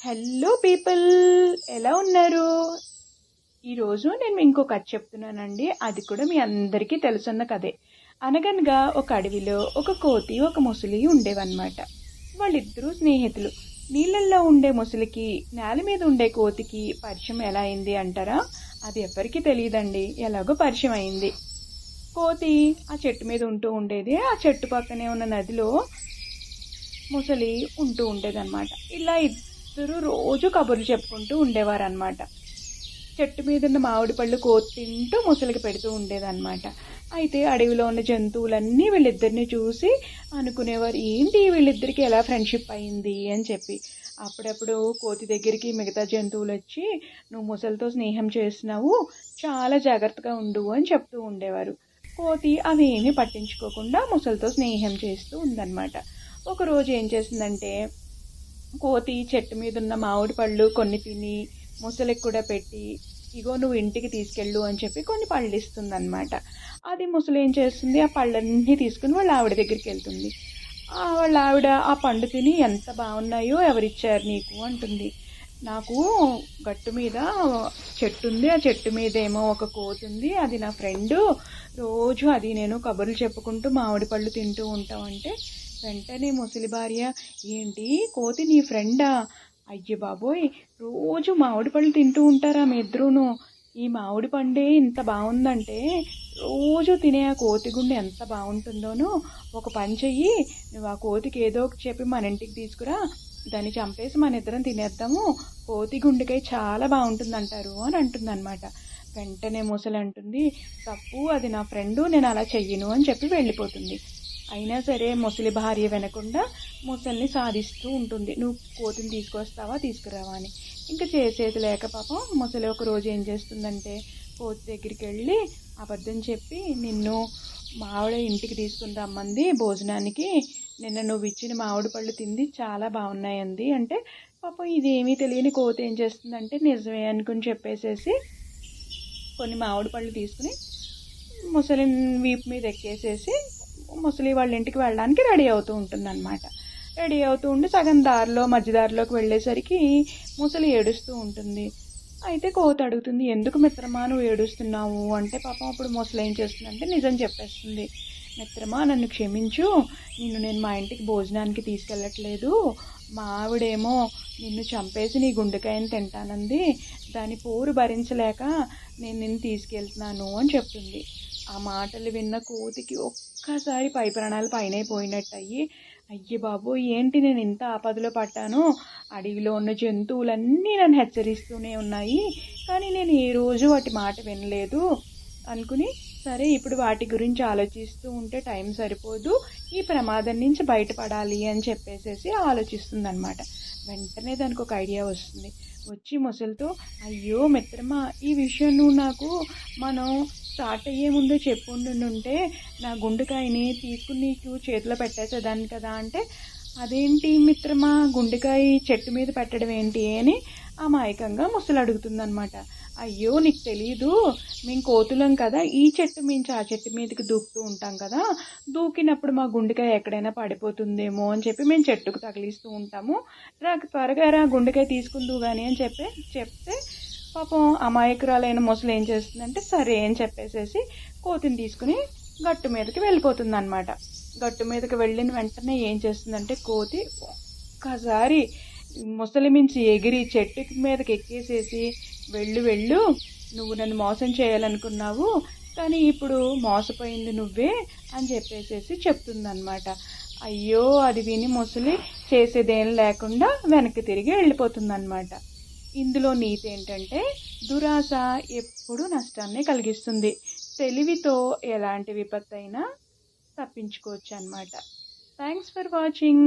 Hello people, ఎలా ఉన్నారు? ఈరోజు నేను ఇంకో కథ చెప్తున్నానండి. అది కూడా మీ అందరికీ తెలుసున్న కథే. అనగనగా ఒక అడవిలో ఒక కోతి ఒక ముసలి ఉండేవన్నమాట. వాళ్ళిద్దరూ స్నేహితులు. నీళ్ళల్లో ఉండే ముసలికి నేల మీద ఉండే కోతికి పరిచయం ఎలా అయింది అంటారా? అది ఎవ్వరికీ తెలియదండి. ఎలాగో పరిచయం అయింది. కోతి ఆ చెట్టు మీద ఉంటూ ఉండేది. ఆ చెట్టు పక్కనే ఉన్న నదిలో ముసలి ఉంటూ ఉండేదన్నమాట. ఇలా ఇద్దరు రోజు కబుర్లు చెప్పుకుంటూ ఉండేవారన్నమాట. చెట్టు మీద ఉన్న మామిడి పళ్ళు కోతి తింటూ ముసలికి పెడుతూ ఉండేదన్నమాట. అయితే అడవిలో ఉన్న జంతువులన్నీ వీళ్ళిద్దరిని చూసి అనుకునేవారు, ఏంటి వీళ్ళిద్దరికి ఎలా ఫ్రెండ్షిప్ అయింది అని చెప్పి. అప్పుడప్పుడు కోతి దగ్గరికి మిగతా జంతువులు వచ్చి, నువ్వు ముసలితో స్నేహం చేస్తున్నావు, చాలా జాగ్రత్తగా ఉండు అని చెప్తూ ఉండేవారు. కోతి అవి ఏమీ పట్టించుకోకుండా ముసలితో స్నేహం చేస్తూ ఉందన్నమాట. ఒకరోజు ఏం చేసిందంటే, కోతి చెట్టు మీద ఉన్న మామిడి పళ్ళు కొన్ని తిని ముసలికి కూడా పెట్టి, ఇగో నువ్వు ఇంటికి తీసుకెళ్ళు అని చెప్పి కొన్ని పళ్ళు ఇస్తుంది అనమాట. అది ముసలి ఏం చేస్తుంది, ఆ పళ్ళన్నీ తీసుకుని వాళ్ళ ఆవిడ దగ్గరికి వెళ్తుంది. వాళ్ళ ఆవిడ ఆ పండు తిని, ఎంత బాగున్నాయో, ఎవరిచ్చారు నీకు అంటుంది. నాకు గట్టు మీద చెట్టు ఉంది, ఆ చెట్టు మీద ఏమో ఒక కోతి ఉంది, అది నా ఫ్రెండు, రోజు అది నేను కబుర్లు చెప్పుకుంటూ మామిడి పళ్ళు తింటూ ఉంటామంటే, వెంటనే ముసలి భార్య, ఏంటి కోతి నీ ఫ్రెండా? అయ్య బాబోయ్, రోజు మామిడి పళ్ళు తింటూ ఉంటారా మీ ఇద్దరూను? ఈ మామిడి పండే ఇంత బాగుందంటే రోజు తినే ఆ కోతి గుండె ఎంత బాగుంటుందోనో. ఒక పని చెయ్యి, నువ్వు ఆ కోతికి ఏదో ఒకటి చెప్పి మన ఇంటికి తీసుకురా, దాన్ని చంపేసి మన ఇద్దరం తినేద్దాము, కోతి గుండెకాయ చాలా బాగుంటుందంటారు అని అంటుందన్నమాట. వెంటనే ముసలి అంటుంది, తప్పు, అది నా ఫ్రెండు, నేను అలా చెయ్యను అని చెప్పి వెళ్ళిపోతుంది. అయినా సరే ముసలి భార్య వినకుండా ముసలిని సాధిస్తూ ఉంటుంది, నువ్వు కోతిని తీసుకొస్తావా తీసుకురావా అని. ఇంకా చేసేది లేక పాపం ముసలి ఒక రోజు ఏం చేస్తుందంటే, కోతి దగ్గరికి వెళ్ళి అబద్ధం చెప్పి, నిన్ను మావిడ ఇంటికి తీసుకుని రమ్మంది భోజనానికి, నిన్న నువ్వు ఇచ్చిన మామిడి పళ్ళు తింది, చాలా బాగున్నాయంది అంటే, పాపం ఇదేమీ తెలియని కోతి ఏం చేస్తుందంటే నిజమే అనుకుని చెప్పేసేసి కొన్ని మామిడి పళ్ళు తీసుకుని ముసలి వీపు మీద ఎక్కేసేసి ముసలి వాళ్ళ ఇంటికి వెళ్ళడానికి రెడీ అవుతూ ఉంటుందన్నమాట. రెడీ అవుతూ ఉండి సగం దారిలో మధ్యదారిలోకి వెళ్ళేసరికి ముసలి ఏడుస్తూ ఉంటుంది. అయితే కోతి అడుగుతుంది, ఎందుకు మిత్రమా నువ్వు ఏడుస్తున్నావు అంటే, పాపం అప్పుడు ముసలి ఏం చేస్తుందంటే నిజం చెప్పేస్తుంది. మిత్రమా, నన్ను క్షమించు, నేను మా ఇంటికి భోజనానికి తీసుకెళ్ళట్లేదు, మా ఆవిడేమో నిన్ను చంపేసి నీ గుండెకాయని తింటానంది, దాని పోరు భరించలేక నేను నిన్ను తీసుకెళ్తున్నాను అని చెప్తుంది. ఆ మాటలు విన్న కోతికి ఒక్కసారి పై ప్రాణాలు పైన పోయినట్టు అయ్యి, అయ్య బాబు, ఏంటి నేను ఇంత ఆపదలో పట్టాను, అడవిలో ఉన్న జంతువులన్నీ నన్ను హెచ్చరిస్తూనే ఉన్నాయి, కానీ నేను ఏ రోజు వాటి మాట వినలేదు అనుకుని, సరే ఇప్పుడు వాటి గురించి ఆలోచిస్తూ ఉంటే టైం సరిపోదు, ఈ ప్రమాదం నుంచి బయటపడాలి అని చెప్పేసేసి ఆలోచిస్తుందన్నమాట. వెంటనే దానికి ఒక ఐడియా వస్తుంది. వచ్చి ముసలితో, అయ్యో మిత్రమా, ఈ విషయం నువ్వు నాకు మనం స్టార్ట్ అయ్యే ముందే చెప్పుండుంటే నా గుండెకాయని తీసుకుని నీకు చేతిలో పెట్టేసేదాన్ని కదా అంటే, అదేంటి మిత్రమా, గుండెకాయ చెట్టు మీద పెట్టడం ఏంటి అని అమాయకంగా ముసలి అడుగుతుందనమాట. అయ్యో నీకు తెలీదు, మేము కోతులం కదా, ఈ చెట్టు మించి ఆ చెట్టు మీదకి దూకుతూ ఉంటాం కదా, దూకినప్పుడు మా గుండెకాయ ఎక్కడైనా పడిపోతుందేమో అని చెప్పి మేము చెట్టుకు తగిలిస్తూ ఉంటాము, త్వరగా రా గుండెకాయ తీసుకుందువు కానీ అని చెప్తే పాపం అమాయకురాలైన ముసలి ఏం చేస్తుందంటే సరే అని చెప్పేసేసి కోతిని తీసుకుని గట్టు మీదకి వెళ్ళిపోతుంది అనమాట. గట్టు మీదకి వెళ్ళిన వెంటనే ఏం చేస్తుందంటే, కోతి ఒక్కసారి ముసలి మించి ఎగిరి చెట్టు మీదకి ఎక్కేసేసి, వెళ్ళు, నువ్వు నన్ను మోసం చేయాలనుకున్నావు, కానీ ఇప్పుడు మోసపోయింది నువ్వే అని చెప్పేసేసి చెప్తుందన్నమాట. అయ్యో, అది విని ముసలి చేసేదేం లేకుండా వెనక్కి తిరిగి వెళ్ళిపోతుందన్నమాట. ఇందులో నీతి ఏంటంటే, దురాశ ఎప్పుడూ నష్టాన్ని కలిగిస్తుంది, తెలివితో ఎలాంటి విపత్తైనా తప్పించుకోవచ్చు అన్నమాట. Thanks for watching.